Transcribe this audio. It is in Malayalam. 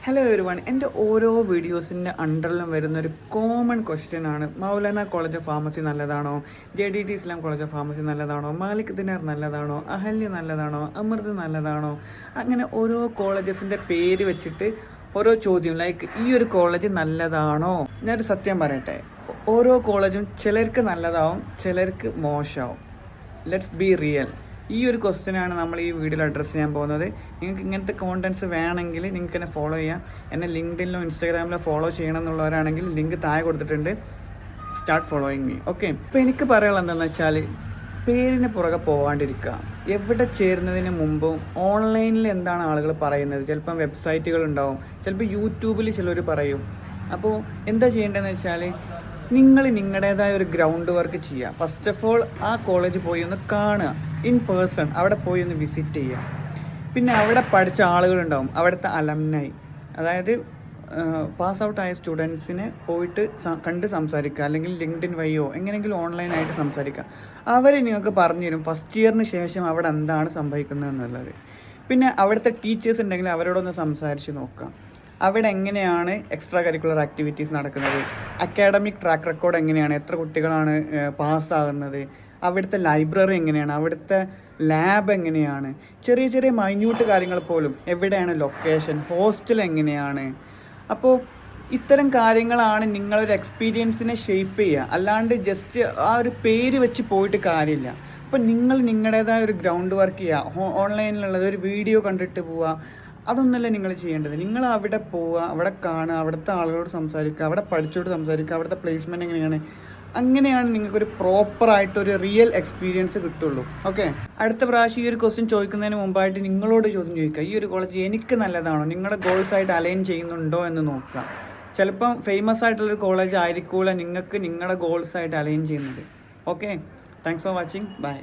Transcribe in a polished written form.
ഹലോ എവരിവൺ, എൻ്റെ ഓരോ വീഡിയോസിൻ്റെ അണ്ടറിലും വരുന്ന ഒരു കോമൺ ക്വസ്റ്റ്യൻ ആണ് മൗലാന കോളേജ് ഓഫ് ഫാർമസി നല്ലതാണോ, JDT Islam college of pharmacy നല്ലതാണോ, മാലിക് ദിനാർ നല്ലതാണോ, അഹല്യ നല്ലതാണോ, അമൃത് നല്ലതാണോ. അങ്ങനെ ഓരോ കോളേജസിൻ്റെ പേര് വെച്ചിട്ട് ഓരോ ചോദ്യം, ലൈക്ക് ഈ ഒരു കോളേജ് നല്ലതാണോ. ഞാനൊരു സത്യം പറയട്ടെ, ഓരോ കോളേജും ചിലർക്ക് നല്ലതാവും, ചിലർക്ക് മോശമാവും. Let's be real. ഈ ഒരു ക്വസ്റ്റ്യനാണ് നമ്മൾ ഈ വീഡിയോയിൽ അഡ്രസ്സ് ചെയ്യാൻ പോകുന്നത്. നിങ്ങൾക്ക് ഇങ്ങനത്തെ കോണ്ടൻറ്റ്സ് വേണമെങ്കിൽ നിങ്ങൾക്ക് എന്നെ ഫോളോ ചെയ്യാം. എന്നെ ലിങ്ക്ഡിനിലോ ഇൻസ്റ്റാഗ്രാമിലോ ഫോളോ ചെയ്യണം എന്നുള്ളവരാണെങ്കിൽ ലിങ്ക് താഴെ കൊടുത്തിട്ടുണ്ട്. Start following me. ഓക്കെ, ഇപ്പോൾ എനിക്ക് പറയാനുള്ളത് എന്താണെന്ന് വെച്ചാൽ, പേരിന് പുറകെ പോകാണ്ടിരിക്കുക. എവിടെ ചേരുന്നതിന് മുമ്പും ഓൺലൈനിൽ എന്താണ് ആളുകൾ പറയുന്നത്, ചിലപ്പം വെബ്സൈറ്റുകൾ ഉണ്ടാവും, ചിലപ്പോൾ യൂട്യൂബിൽ ചിലർ പറയും. അപ്പോൾ എന്താ ചെയ്യേണ്ടതെന്ന് വെച്ചാൽ, നിങ്ങൾ നിങ്ങളുടേതായ ഒരു ഗ്രൗണ്ട് വർക്ക് ചെയ്യുക. ഫസ്റ്റ് ഓഫ് ഓൾ ആ കോളേജ് പോയി ഒന്ന് കാണുക, ഇൻ പേഴ്സൺ അവിടെ പോയി ഒന്ന് വിസിറ്റ് ചെയ്യുക. പിന്നെ അവിടെ പഠിച്ച ആളുകളുണ്ടാവും, അവിടുത്തെ അലംനായി, അതായത് പാസ് ഔട്ട് ആയ സ്റ്റുഡൻസിനെ പോയിട്ട് കണ്ട് സംസാരിക്കുക, അല്ലെങ്കിൽ ലിങ്ക്ഡിൻ വഴിയോ എങ്ങനെയെങ്കിലും ഓൺലൈനായിട്ട് സംസാരിക്കുക. അവർ നിങ്ങൾക്ക് പറഞ്ഞു തരും ഫസ്റ്റ് ഇയറിന് ശേഷം അവിടെ എന്താണ് സംഭവിക്കുന്നത് എന്നുള്ളത്. പിന്നെ അവിടുത്തെ ടീച്ചേഴ്സ് ഉണ്ടെങ്കിൽ അവരോടൊന്ന് സംസാരിച്ച് നോക്കുക. അവിടെ എങ്ങനെയാണ് എക്സ്ട്രാ കരിക്കുലർ ആക്ടിവിറ്റീസ് നടക്കുന്നത്, അക്കാഡമിക് ട്രാക്ക് റെക്കോർഡ് എങ്ങനെയാണ്, എത്ര കുട്ടികളാണ് പാസ്സാകുന്നത്, അവിടുത്തെ ലൈബ്രറി എങ്ങനെയാണ്, അവിടുത്തെ ലാബ് എങ്ങനെയാണ്, ചെറിയ ചെറിയ മൈന്യൂട്ട് കാര്യങ്ങൾ പോലും, എവിടെയാണ് ലൊക്കേഷൻ, ഹോസ്റ്റൽ എങ്ങനെയാണ്. അപ്പോൾ ഇത്തരം കാര്യങ്ങളാണ് നിങ്ങളൊരു എക്സ്പീരിയൻസിനെ ഷേപ്പ് ചെയ്യുക. അല്ലാണ്ട് ജസ്റ്റ് ആ ഒരു പേര് വെച്ച് പോയിട്ട് കാര്യമില്ല. അപ്പോൾ നിങ്ങൾ നിങ്ങളുടേതായ ഒരു ഗ്രൗണ്ട് വർക്ക് ചെയ്യുക. ഓൺലൈനിലുള്ളത് ഒരു വീഡിയോ കണ്ടിട്ട് പോവുക, അതൊന്നുമല്ല നിങ്ങൾ ചെയ്യേണ്ടത്. നിങ്ങൾ അവിടെ പോവുക, അവിടെ കാണുക, അവിടുത്തെ ആളുകളോട് സംസാരിക്കുക, അവിടെ പഠിച്ചോട് സംസാരിക്കുക, അവിടുത്തെ പ്ലേസ്മെൻറ്റ് എങ്ങനെയാണ്. അങ്ങനെയാണ് നിങ്ങൾക്കൊരു പ്രോപ്പറായിട്ടൊരു റിയൽ എക്സ്പീരിയൻസ് കിട്ടുള്ളൂ. ഓക്കെ, അടുത്ത പ്രാവശ്യം ഈ ഒരു ക്വസ്റ്റ്യൻ ചോദിക്കുന്നതിന് മുമ്പായിട്ട് നിങ്ങളോട് ചോദ്യം ചോദിക്കുക, ഈ ഒരു കോളേജ് എനിക്ക് നല്ലതാണോ, നിങ്ങളുടെ ഗോൾസായിട്ട് അലൈൻ ചെയ്യുന്നുണ്ടോ എന്ന് നോക്കുക. ചിലപ്പം ഫേമസ് ആയിട്ടുള്ളൊരു കോളേജ് ആയിരിക്കില്ല നിങ്ങൾക്ക് നിങ്ങളുടെ ഗോൾസായിട്ട് അലൈൻ ചെയ്യുന്നത്. Okay, thanks for watching. By.